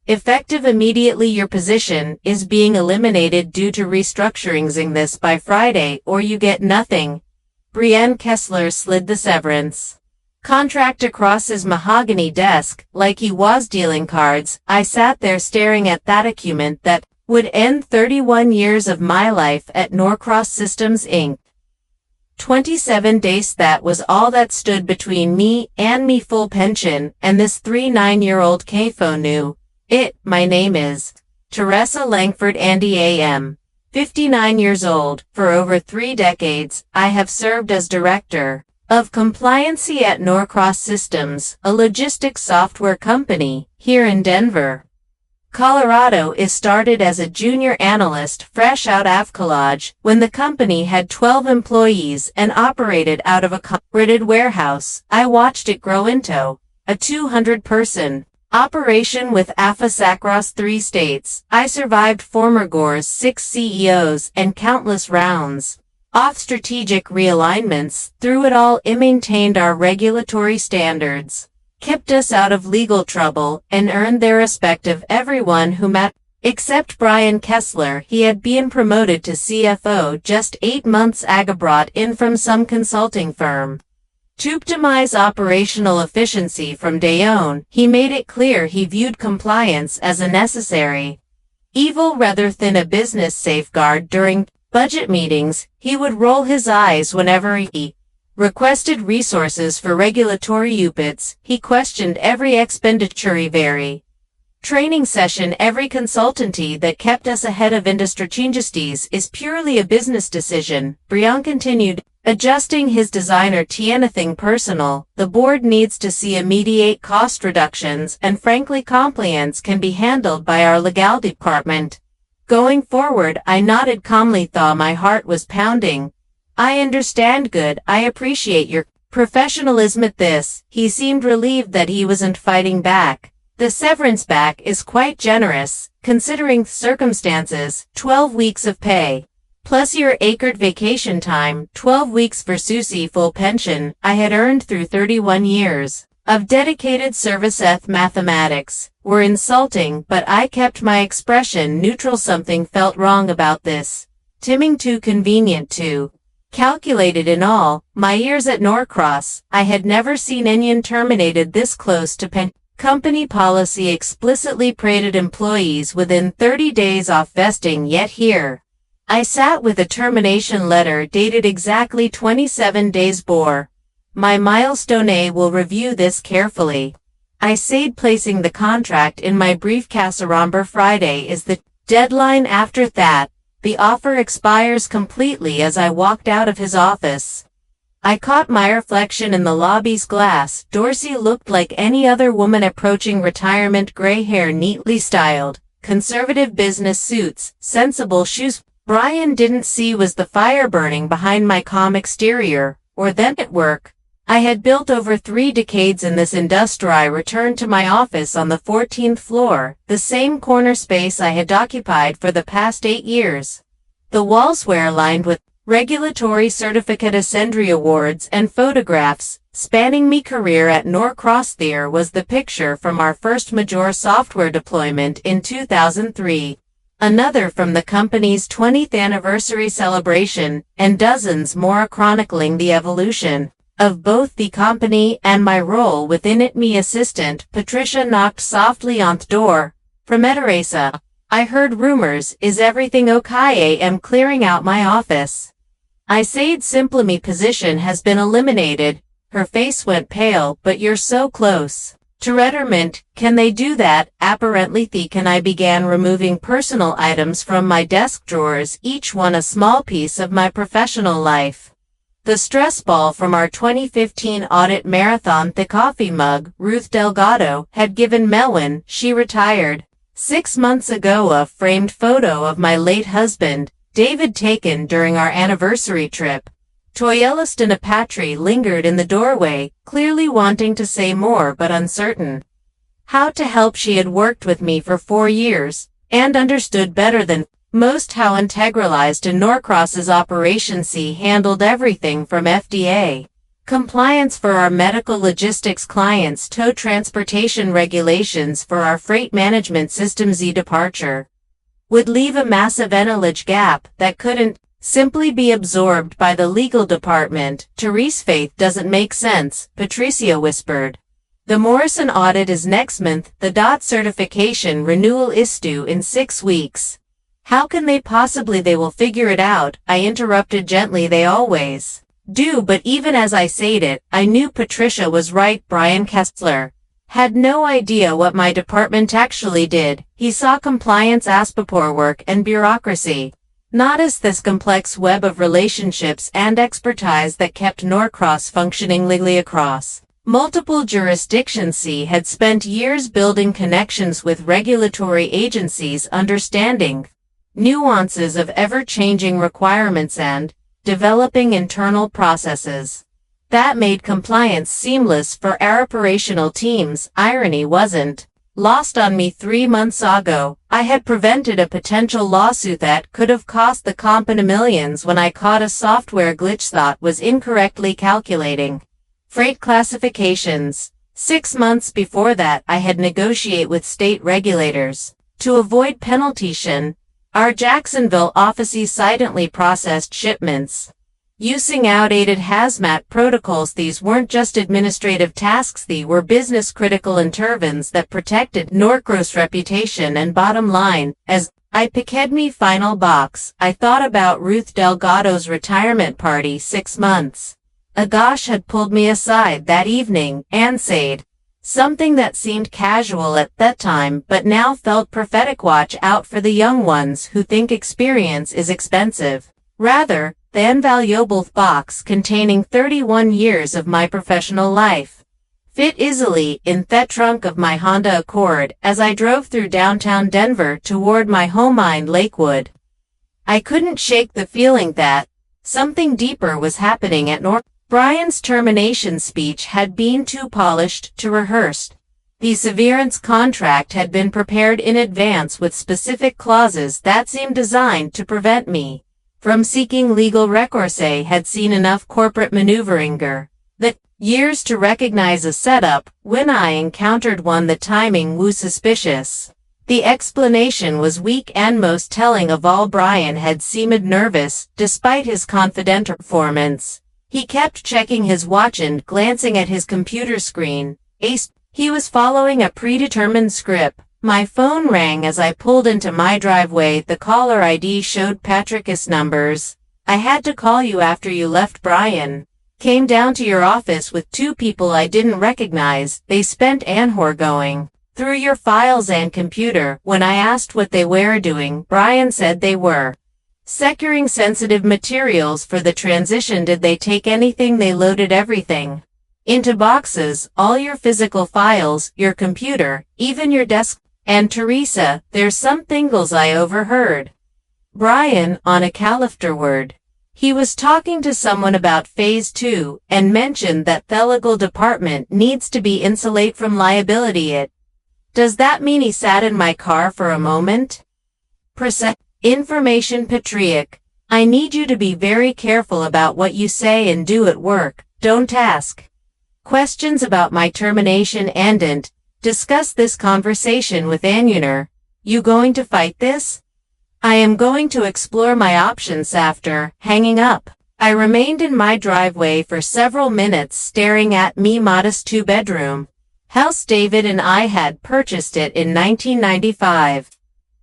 Effective immediately. Your position is being eliminated due to restructuring this by Friday or you get nothing. Brian Kessler slid the severance contract across his mahogany desk like he was dealing cards. I sat there staring at that document that would end 31 years of my life at Norcross Systems Inc. 27 days. That was all that stood between me and me full pension and this 39-year-old CFO knew it. My name is Teresa Langford Andy A.M. 59 years old. For over 3 decades, I have served as Director of Compliancy at Norcross Systems, a logistics software company here in Denver, Colorado. Is started as a junior analyst fresh out of college when the company had 12 employees and operated out of a converted warehouse. I watched it grow into a 200-person operation with office across 3 states. I survived former Gore's 6 CEOs and countless rounds of strategic realignments. Through it all, it maintained our regulatory standards, kept us out of legal trouble, and earned the respect of everyone who met, except Brian Kessler. He had been promoted to CFO just 8 months ago, brought in from some consulting firm to optimize operational efficiency from day one. He made it clear he viewed compliance as a necessary evil rather than a business safeguard. During budget meetings, he would roll his eyes whenever he requested resources for regulatory updates. He questioned every expenditure, every training session, every consultancy that kept us ahead of industry changes is purely a business decision. Brian continued, adjusting his designer to anything personal. The board needs to see immediate cost reductions, and frankly, compliance can be handled by our legal department going forward. I nodded calmly, though my heart was pounding. I understand. Good. I appreciate your professionalism at this. He seemed relieved that he wasn't fighting back. The severance back is quite generous, considering circumstances. 12 weeks of pay, plus your acred vacation time, 12 weeks for Susie full pension, I had earned through 31 years of dedicated service. Mathematics were insulting, but I kept my expression neutral. Something felt wrong about this. Timing too convenient to calculated. In all my years at Norcross, I had never seen anyone terminated this close to pension. Company policy explicitly paraded employees within 30 days off vesting, yet here I sat with a termination letter dated exactly 27 days before my milestone. I will review this carefully, I said, placing the contract in my briefcase. Around Friday is the deadline. After that, the offer expires completely. As I walked out of his office, I caught my reflection in the lobby's glass. Dorsey looked like any other woman approaching retirement. Gray hair, neatly styled, conservative business suits, sensible shoes. Brian didn't see was the fire burning behind my calm exterior, or then at work I had built over 3 decades in this industry. I returned to my office on the 14th floor, the same corner space I had occupied for the past 8 years. The walls were lined with regulatory certificate ascendry awards and photographs spanning me career at Norcross. There was the picture from our first major software deployment in 2003, another from the company's 20th anniversary celebration, and dozens more chronicling the evolution of both the company and my role within it. Me assistant Patricia knocked softly on the door. From Teresa, I heard rumors. Is everything okay? I am clearing out my office, I said simply. Me position has been eliminated. Her face went pale. But you're so close to retirement. Can they do that? Apparently they can. I began removing personal items from my desk drawers, each one a small piece of my professional life. The stress ball from our 2015 audit marathon, the coffee mug Ruth Delgado had given Melwin. She retired 6 months ago. A framed photo of my late husband, David, taken during our anniversary trip to Yellowstone. Patry lingered in the doorway, clearly wanting to say more but uncertain how to help. She had worked with me for 4 years and understood better than most how integralized in Norcross's operations. He handled everything from FDA Compliance for our medical logistics clients, tow transportation regulations for our freight management system. Z departure would leave a massive knowledge gap that couldn't simply be absorbed by the legal department. Therese, faith doesn't make sense, Patricia whispered. The Morrison audit is next month. The DOT certification renewal is due in 6 weeks. How can they possibly? They will figure it out, I interrupted gently. They always do, but even as I said it, I knew Patricia was right. Brian Kessler had no idea what my department actually did. He saw compliance as paperwork and bureaucracy, not as this complex web of relationships and expertise that kept Norcross functioning legally across multiple jurisdictions. He had spent years building connections with regulatory agencies, understanding nuances of ever-changing requirements and developing internal processes that made compliance seamless for our operational teams. Irony wasn't lost on me. 3 months ago, I had prevented a potential lawsuit that could have cost the company millions when I caught a software glitch that was incorrectly calculating freight classifications. 6 months before that, I had negotiated with state regulators to avoid penalties. Our Jacksonville offices silently processed shipments using outdated hazmat protocols. These weren't just administrative tasks, they were business-critical interventions that protected Norcross' reputation and bottom line. As I picked me final box, I thought about Ruth Delgado's retirement party 6 months. Agash had pulled me aside that evening and said something that seemed casual at that time but now felt prophetic. Watch out for the young ones who think experience is expensive, rather than valuable. Box containing 31 years of my professional life fit easily in that trunk of my Honda Accord as I drove through downtown Denver toward my home in Lakewood. I couldn't shake the feeling that something deeper was happening at North. Brian's termination speech had been too polished to rehearse. The severance contract had been prepared in advance with specific clauses that seemed designed to prevent me from seeking legal recourse. I had seen enough corporate maneuvering that years to recognize a setup. When I encountered one, the timing was suspicious. The explanation was weak and most telling of all. Brian had seemed nervous, despite his confident performance. He kept checking his watch and glancing at his computer screen. He was following a predetermined script. My phone rang as I pulled into my driveway. The caller ID showed Patrick's numbers. I had to call you after you left. Brian came down to your office with 2 people I didn't recognize. They spent an hour going through your files and computer. When I asked what they were doing, Brian said they were securing sensitive materials for the transition. Did they take anything? They loaded everything into boxes, all your physical files, your computer, even your desk. And Teresa, there's some things I overheard. Brian, on a call afterward, he was talking to someone about phase 2 and mentioned that the legal department needs to be insulated from liability. Does that mean he sat in my car for a moment? Information. Patrick, I need you to be very careful about what you say and do at work. Don't ask questions about my termination and discuss this conversation with Anuner. You going to fight this? I am going to explore my options. After hanging up, I remained in my driveway for several minutes staring at me modest 2-bedroom house. David and I had purchased it in 1995.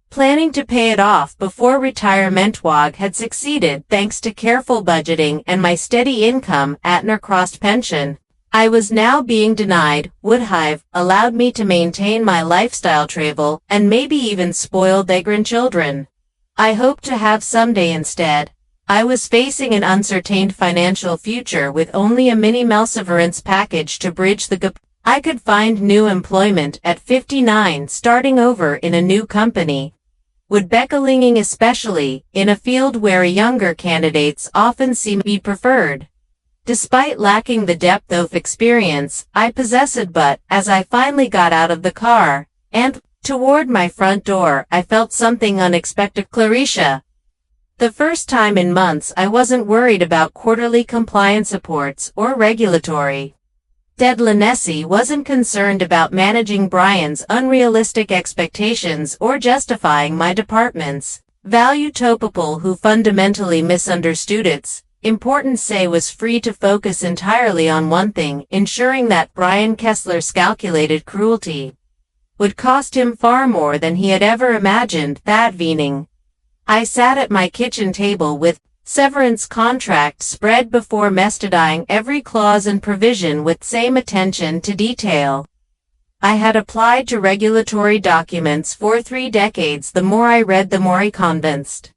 Planning to pay it off before retirement. WAG had succeeded thanks to careful budgeting and my steady income at Norcross pension. I was now being denied. Would have allowed me to maintain my lifestyle, travel, and maybe even spoil their grandchildren. I hoped to have someday. Instead, I was facing an uncertain financial future with only a minimal severance package to bridge the gap. I could find new employment at 59, starting over in a new company. Woodbeckalinging, especially in a field where younger candidates often seem to be preferred. Despite lacking the depth of experience I possessed, but as I finally got out of the car and toward my front door, I felt something unexpected. Clarissa, The first time in months I wasn't worried about quarterly compliance reports or regulatory deadline. Wasn't concerned about managing Brian's unrealistic expectations or justifying my department's value to people who fundamentally misunderstood its importance. Say was free to focus entirely on one thing, ensuring that Brian Kessler's calculated cruelty would cost him far more than he had ever imagined. That evening, I sat at my kitchen table with severance contract spread before me, studying every clause and provision with same attention to detail I had applied to regulatory documents for 3 decades. The more I read, the more I convinced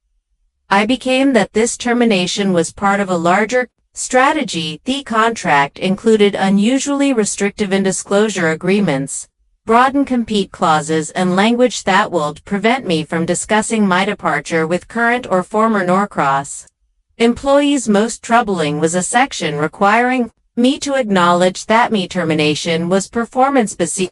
I became that this termination was part of a larger strategy. The contract included unusually restrictive disclosure agreements, broaden compete clauses, and language that would prevent me from discussing my departure with current or former Norcross employees. Most troubling was a section requiring me to acknowledge that my termination was performance-based,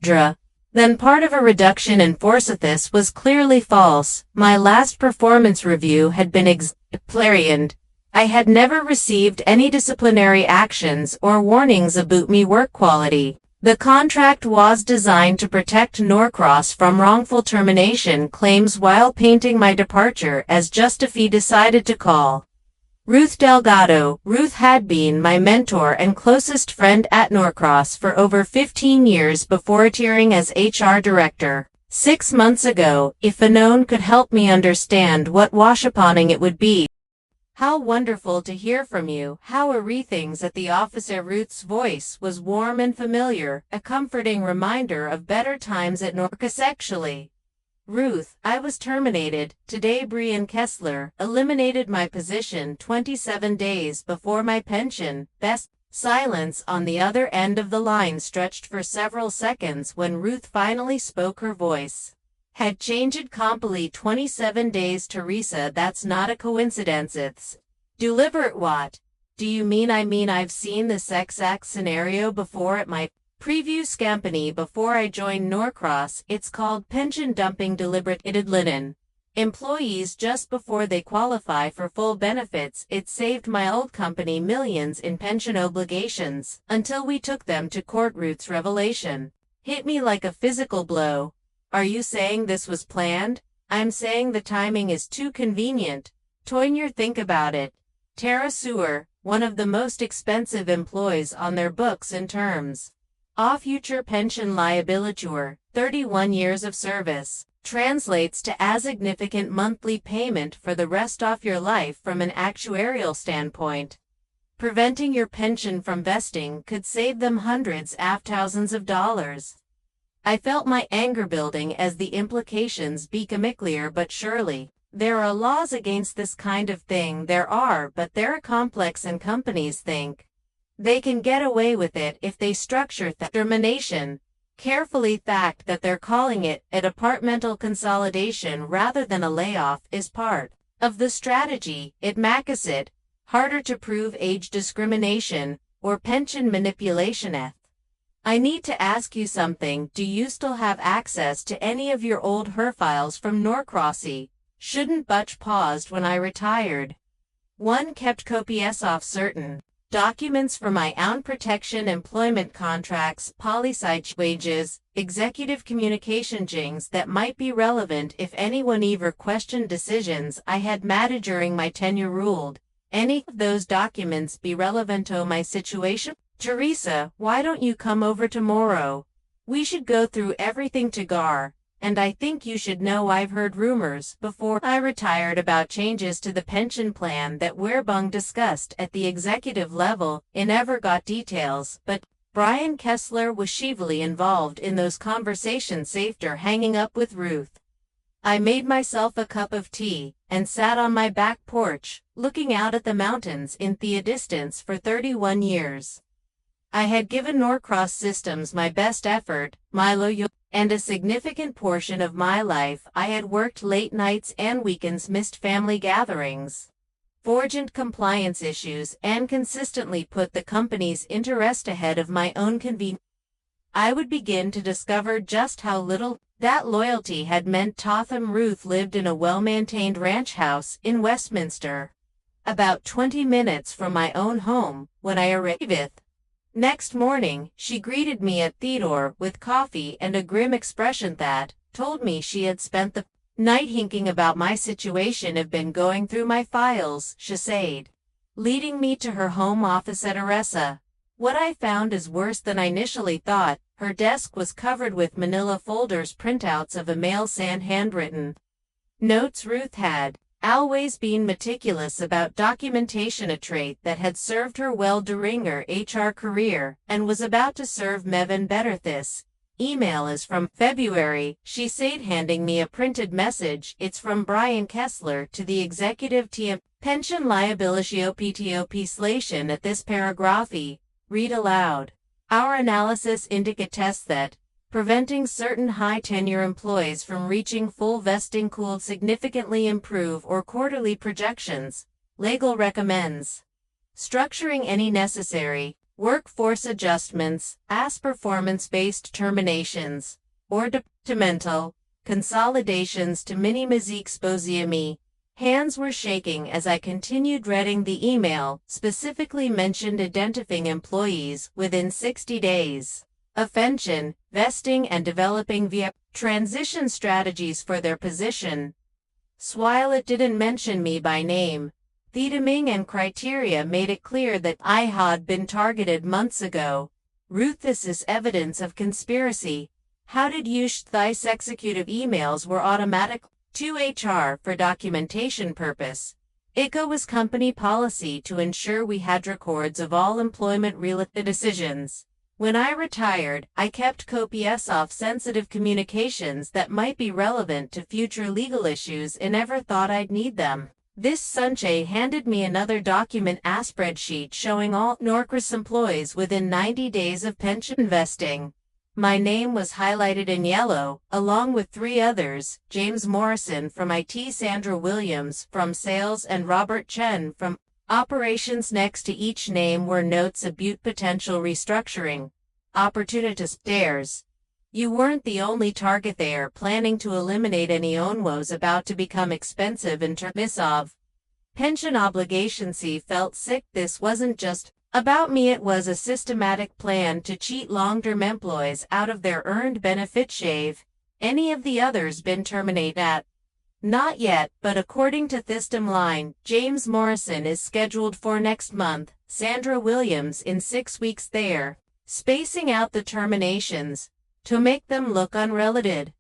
then part of a reduction in force. This was clearly false. My last performance review had been exemplary, and I had never received any disciplinary actions or warnings about my work quality. The contract was designed to protect Norcross from wrongful termination claims while painting my departure as justified. Decided to call Ruth Delgado. Ruth had been my mentor and closest friend at Norcross for over 15 years before retiring as HR director 6 months ago. If Anon could help me understand what washaponing it would be. How wonderful to hear from you. How are things at the office? Ruth's voice was warm and familiar, a comforting reminder of better times at Norcross. Actually, Ruth, I was terminated today. Brian Kessler eliminated my position 27 days before my pension. Best. Silence on the other end of the line stretched for several seconds when Ruth finally spoke. Her voice had changed completely. 27 days, Teresa. That's not a coincidence. It's deliberate. What do you mean? I mean, I've seen this exact scenario before at my previous company before I joined Norcross. It's called pension dumping. Deliberate. It linen employees just before they qualify for full benefits. It saved my old company millions in pension obligations until we took them to court. Ruth's revelation hit me like a physical blow. Are you saying this was planned? I'm saying the timing is too convenient. Toyner, think about it. Tara Sewer, one of the most expensive employees on their books in terms of future pension liability, 31 years of service, translates to a significant monthly payment for the rest of your life. From an actuarial standpoint, preventing your pension from vesting could save them hundreds of thousands of dollars. I felt my anger building as the implications became clear. But surely there are laws against this kind of thing. There are, but they're complex, and companies think they can get away with it if they structure the termination carefully. Fact that they're calling it a departmental consolidation rather than a layoff is part of the strategy. It makes it harder to prove age discrimination or pension manipulation. I need to ask you something. Do you still have access to any of your old HER files from Norcrossy? Shouldn't Butch paused when I retired. One kept copious of certain documents for my own protection, employment contracts, policy wages, executive communication things that might be relevant if anyone ever questioned decisions I had made during my tenure. Ruled any of those documents be relevant to my situation? Teresa, why don't you come over tomorrow? We should go through everything together. And I think you should know I've heard rumors before I retired about changes to the pension plan that were being discussed at the executive level. I never got details, but Brian Kessler was heavily involved in those conversations. After hanging up with Ruth, I made myself a cup of tea and sat on my back porch, looking out at the mountains in the distance. For 31 years, I had given Norcross Systems my best effort, my loyalty, and a significant portion of my life I had worked late nights and weekends, missed family gatherings, forged compliance issues, and consistently put the company's interest ahead of my own convenience. I would begin to discover just how little that loyalty had meant. Totham Ruth lived in a well-maintained ranch house in Westminster, about 20 minutes from my own home. When I arrived next morning, she greeted me at Theodore with coffee and a grim expression that told me she had spent the night thinking about my situation. Have been going through my files, she said, leading me to her home office at Aresa. What I found is worse than I initially thought. Her desk was covered with manila folders, printouts of emails and handwritten notes. Ruth had always been meticulous about documentation, a trait that had served her well during her HR career, and was about to serve Mevin better. This email is from February, she said, handing me a printed message. It's from Brian Kessler to the executive team. Pension liability optopslation at this paragraph. Read aloud. Our analysis indicates that preventing certain high-tenure employees from reaching full vesting could significantly improve or quarterly projections. Legal recommends structuring any necessary workforce adjustments as performance-based terminations or departmental consolidations to minimize exposure. Hands were shaking as I continued reading the email. Specifically mentioned identifying employees within 60 days of pension vesting and developing via transition strategies for their position. While it didn't mention me by name, the timing and criteria made it clear that I had been targeted months ago. Ruth, this is evidence of conspiracy. How did you these executive emails were automatic to HR for documentation purpose? It was company policy to ensure we had records of all employment-related decisions. When I retired, I kept copious of sensitive communications that might be relevant to future legal issues and never thought I'd need them. This Sunche handed me another document, a spreadsheet showing all Norcross employees within 90 days of pension vesting. My name was highlighted in yellow, along with 3 others, James Morrison from IT, Sandra Williams from Sales, and Robert Chen from Operations. Next to each name were notes about potential restructuring opportunities. Stairs. You weren't the only target there. Planning to eliminate any onwos about to become expensive in terms of pension obligations. He felt sick. This wasn't just about me, it was a systematic plan to cheat long-term employees out of their earned benefit. Shave any of the others been terminated at? Not yet, but according to this timeline, James Morrison is scheduled for next month, Sandra Williams in 6 weeks. There, spacing out the terminations to make them look unrelated.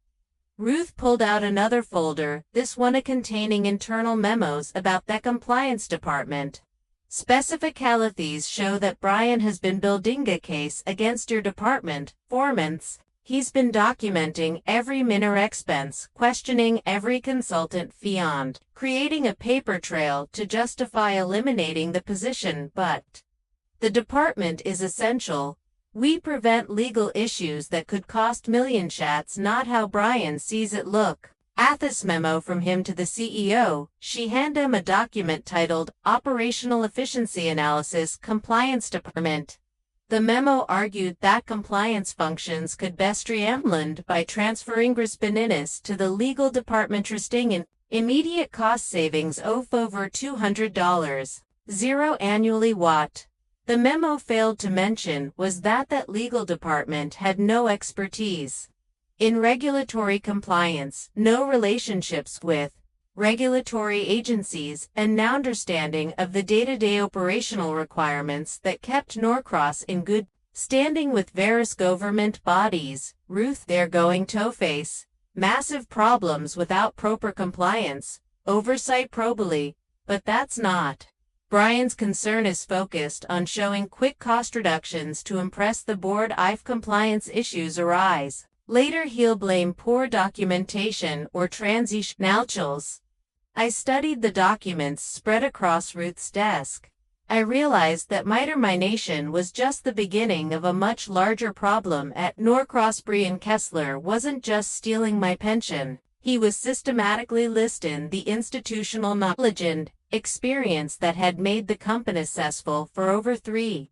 Ruth pulled out another folder, this one containing internal memos about the compliance department. Specificalities show that Brian has been building a case against your department for months. He's been documenting every minor expense, questioning every consultant fee, and creating a paper trail to justify eliminating the position. But the department is essential. We prevent legal issues that could cost millions. That's not how Brian sees it. Look at this memo from him to the CEO. She handed him a document titled Operational Efficiency Analysis, Compliance Department. The memo argued that compliance functions could best streamlined by transferring responsibilities to the legal department, resulting in immediate cost savings of over $200 annually. What the memo failed to mention was that legal department had no expertise in regulatory compliance, no relationships with regulatory agencies, and no understanding of the day-to-day operational requirements that kept Norcross in good standing with various government bodies. Ruth, they're going to face massive problems without proper compliance oversight. Probably, but that's not Brian's concern. Is focused on showing quick cost reductions to impress the board. If compliance issues arise later, he'll blame poor documentation or transitionals. I studied the documents spread across Ruth's desk. I realized that my termination was just the beginning of a much larger problem at Norcross. Brian Kessler wasn't just stealing my pension. He was systematically listing the institutional knowledge and experience that had made the company successful for over 3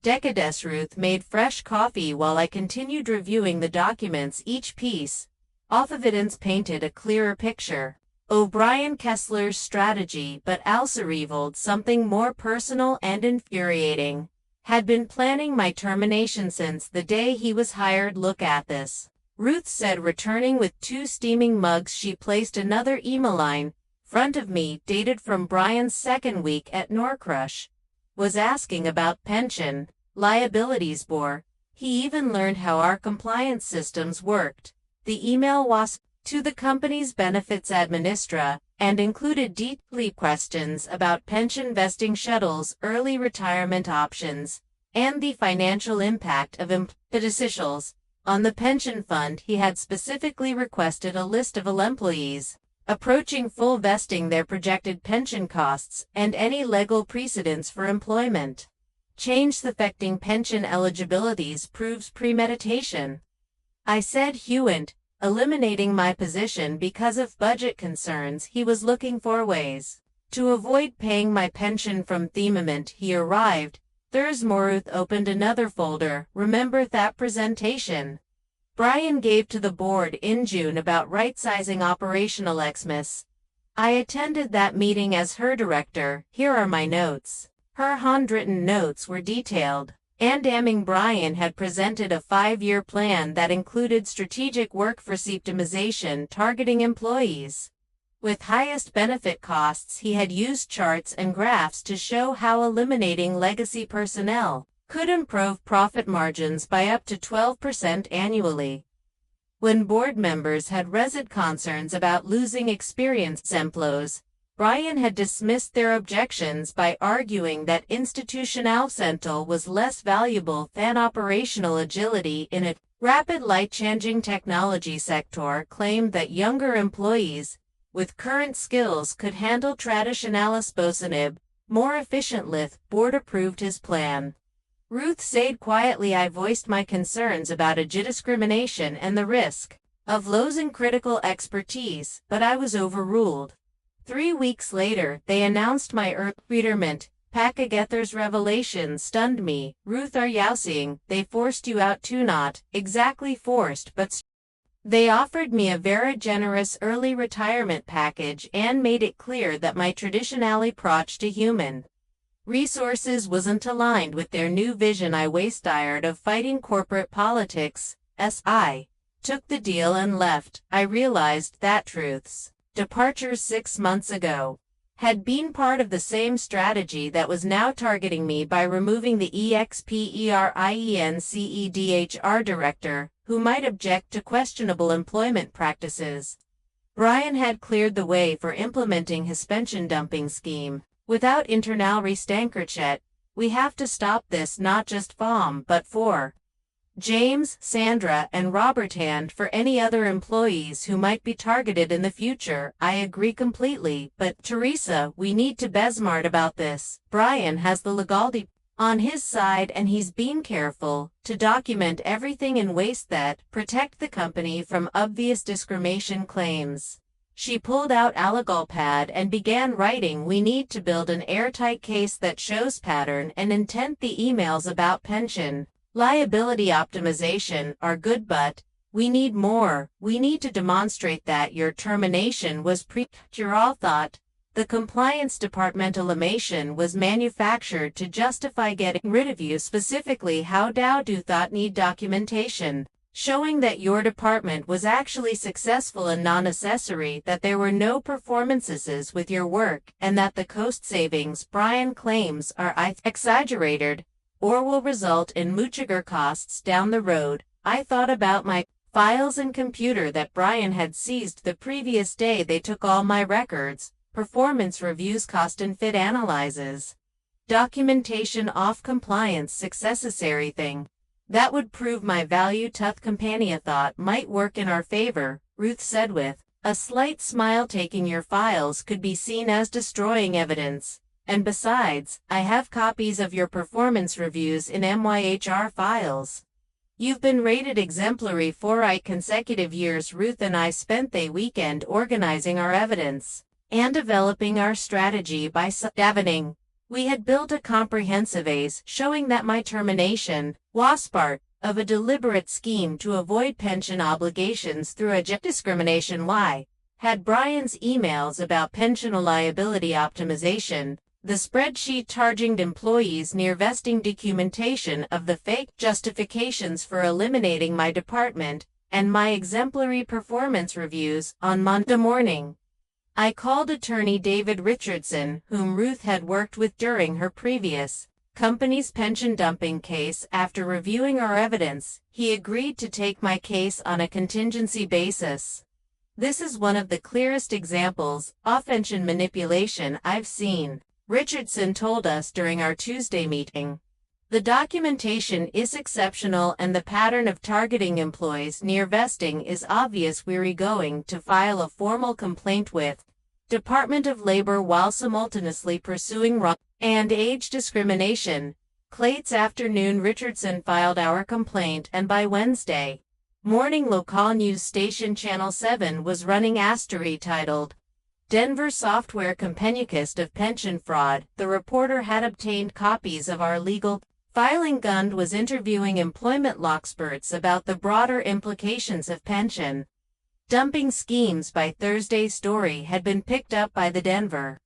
Decades. Ruth made fresh coffee while I continued reviewing the documents. Each piece of evidence painted a clearer picture. O'Brien Kessler's strategy, but also revealed something more personal and infuriating. Had been planning my termination since the day he was hired. Look at this, Ruth said, returning with 2 steaming mugs. She placed another email line in front of me, dated from Brian's second week at Norcrush. Was asking about pension liabilities. He even learned how our compliance systems worked. The email was to the company's benefits administrator and included detailed questions about pension vesting schedules, early retirement options, and the financial impact of employed officials on the pension fund. He had specifically requested a list of employees approaching full vesting, their projected pension costs, and any legal precedents for employment change affecting pension eligibilities. Proves premeditation. I said Hewitt, eliminating my position because of budget concerns. He was looking for ways to avoid paying my pension from the moment he arrived. Thursday. Ruth opened another folder. Remember that presentation Brian gave to the board in June about right-sizing operational expenses? I attended that meeting as her director. Here are my notes. Her handwritten notes were detailed and damning. Brian had presented a 5-year plan that included strategic workforce optimization targeting employees with highest benefit costs. He had used charts and graphs to show how eliminating legacy personnel could improve profit margins by up to 12% annually. When board members had raised concerns about losing experienced employees, Brian had dismissed their objections by arguing that institutional central was less valuable than operational agility in a rapid light-changing technology sector. Claimed that younger employees with current skills could handle traditional expositives more efficiently. Board approved his plan. Ruth said quietly, I voiced my concerns about age discrimination and the risk of losing critical expertise, but I was overruled. 3 weeks later, they announced my early retirement. Packagether's revelation stunned me. Ruth, are you saying they forced you out too? Not exactly forced, but they offered me a very generous early retirement package and made it clear that my traditional approach to human resources wasn't aligned with their new vision. I was tired of fighting corporate politics. As I took the deal and left, I realized that Truth's departure 6 months ago had been part of the same strategy that was now targeting me by removing the EXPERIENCEDHR director, who might object to questionable employment practices. Brian had cleared the way for implementing his pension dumping scheme. Without internal restankerchet, we have to stop this, not just FOM, but for James, Sandra, and Robert, and for any other employees who might be targeted in the future. I agree completely, but Teresa, we need to be smart about this. Brian has the legality on his side, and he's being careful to document everything in ways that protect the company from obvious discrimination claims. She pulled out a legal pad and began writing. We need to build an airtight case that shows pattern and intent. The emails about pension liability optimization are good, but we need more. We need to demonstrate that your termination was premature. Thought the compliance department elimination was manufactured to justify getting rid of you. Specifically, how do thought need documentation showing that your department was actually successful and non-necessary, that there were no performances with your work, and that the cost savings Brian claims are exaggerated or will result in much costs down the road. I thought about my files and computer that Brian had seized the previous day. They took all my records, performance reviews, cost and fit analyses, documentation of compliance successes, everything that would prove my value. Tough companion thought might work in our favor, Ruth said with a slight smile. Taking your files could be seen as destroying evidence. And besides, I have copies of your performance reviews in MYHR files. You've been rated exemplary for 8 consecutive years. Ruth and I spent the weekend organizing our evidence and developing our strategy by examining We had built a comprehensive case showing that my termination was part of a deliberate scheme to avoid pension obligations through a discrimination. Why had Brian's emails about pension liability optimization, the spreadsheet charging employees near vesting documentation of the fake justifications for eliminating my department, and my exemplary performance reviews on Monday morning. I called attorney David Richardson, whom Ruth had worked with during her previous company's pension dumping case. After reviewing our evidence, he agreed to take my case on a contingency basis. This is one of the clearest examples of pension manipulation I've seen, Richardson told us during our Tuesday meeting. The documentation is exceptional and the pattern of targeting employees near vesting is obvious. We're going to file a formal complaint with Department of Labor while simultaneously pursuing wrong and age discrimination. Late afternoon, Richardson filed our complaint, and by Wednesday morning, local news station Channel 7 was running a story titled Denver Software Compendium of Pension Fraud. The reporter had obtained copies of our legal filing. Gund was interviewing employment law experts about the broader implications of pension dumping schemes. By Thursday's story had been picked up by the Denver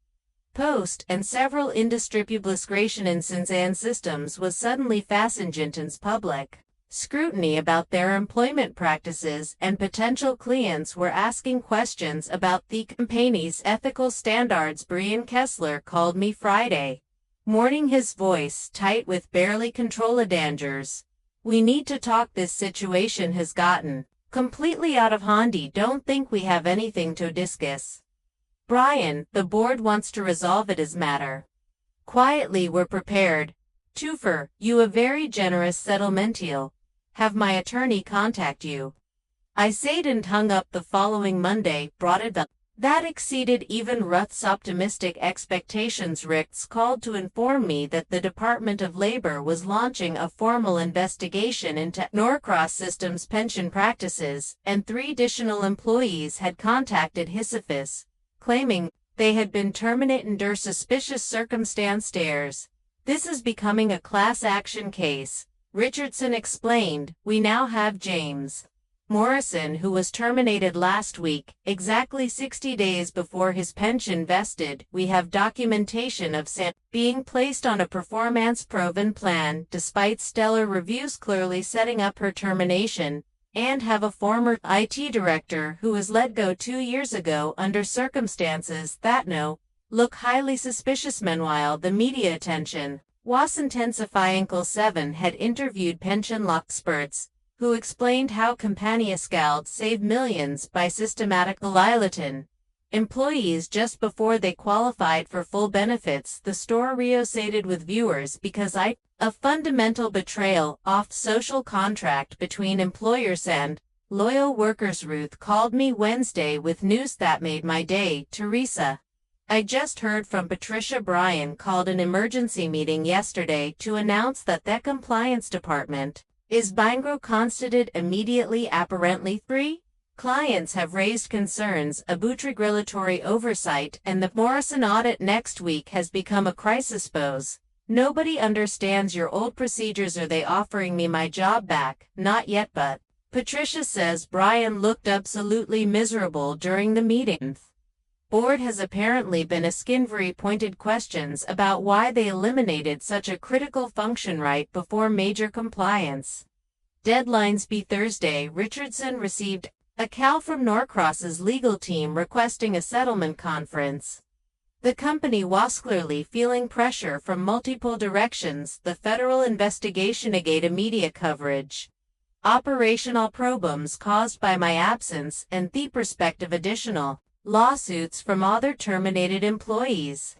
Post, and several industry publications and systems was suddenly fastened into public scrutiny about their employment practices, and potential clients were asking questions about the company's ethical standards. Brian Kessler called me Friday morning, his voice tight with barely controlled dangers. We need to talk. This situation has gotten completely out of hand. Don't think we have anything to discuss. Brian, the board wants to resolve it as matter. Quietly, we're prepared to offer you a very generous settlement deal. Have my attorney contact you. I said and hung up. The following Monday brought it up. That exceeded even Ruth's optimistic expectations. Ricks called to inform me that the Department of Labor was launching a formal investigation into Norcross Systems pension practices, and 3 additional employees had contacted his office, claiming they had been terminated under suspicious circumstances. This is becoming a class action case, Richardson explained. We now have James Morrison, who was terminated last week, exactly 60 days before his pension vested. We have documentation of Sam being placed on a performance-proven plan despite stellar reviews clearly setting up her termination, and have a former IT director who was let go 2 years ago under circumstances that look highly suspicious. Meanwhile, the media attention was intensifying. 7 had interviewed pension law experts who explained how company scaled saved millions by systematic liability employees just before they qualified for full benefits. The story resonated with viewers because a fundamental betrayal of social contract between employers and loyal workers. Ruth called me Wednesday with news that made my day. Teresa, I just heard from Patricia. Brian called an emergency meeting yesterday to announce that the compliance department is Bangro constituted immediately. Apparently 3 clients have raised concerns about regulatory oversight, and the Morrison audit next week has become a crisis pose. Nobody understands your old procedures. Are they offering me my job back? Not yet, but Patricia says. Brian looked absolutely miserable during the meeting. Board has apparently been asking very pointed questions about why they eliminated such a critical function right before major compliance deadlines. By Thursday, Richardson received a call from Norcross's legal team requesting a settlement conference. The company was clearly feeling pressure from multiple directions: the federal investigation against media coverage, operational problems caused by my absence, and the prospective additional lawsuits from other terminated employees.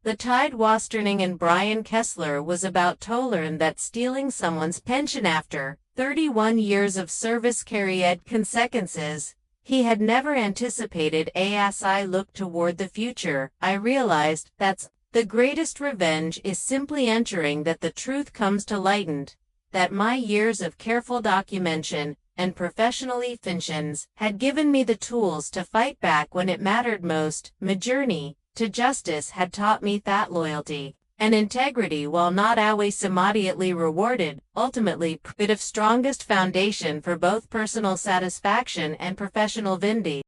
The tide was turning, and Brian Kessler was about to learn that stealing someone's pension after 31 years of service carried consequences he had never anticipated. As I looked toward the future, I realized that the greatest revenge is simply ensuring that the truth comes to light, and that my years of careful documentation and professional efficiency had given me the tools to fight back when it mattered most. My journey to justice had taught me that loyalty And integrity, while not always immediately rewarded, ultimately bit of strongest foundation for both personal satisfaction and professional vindi.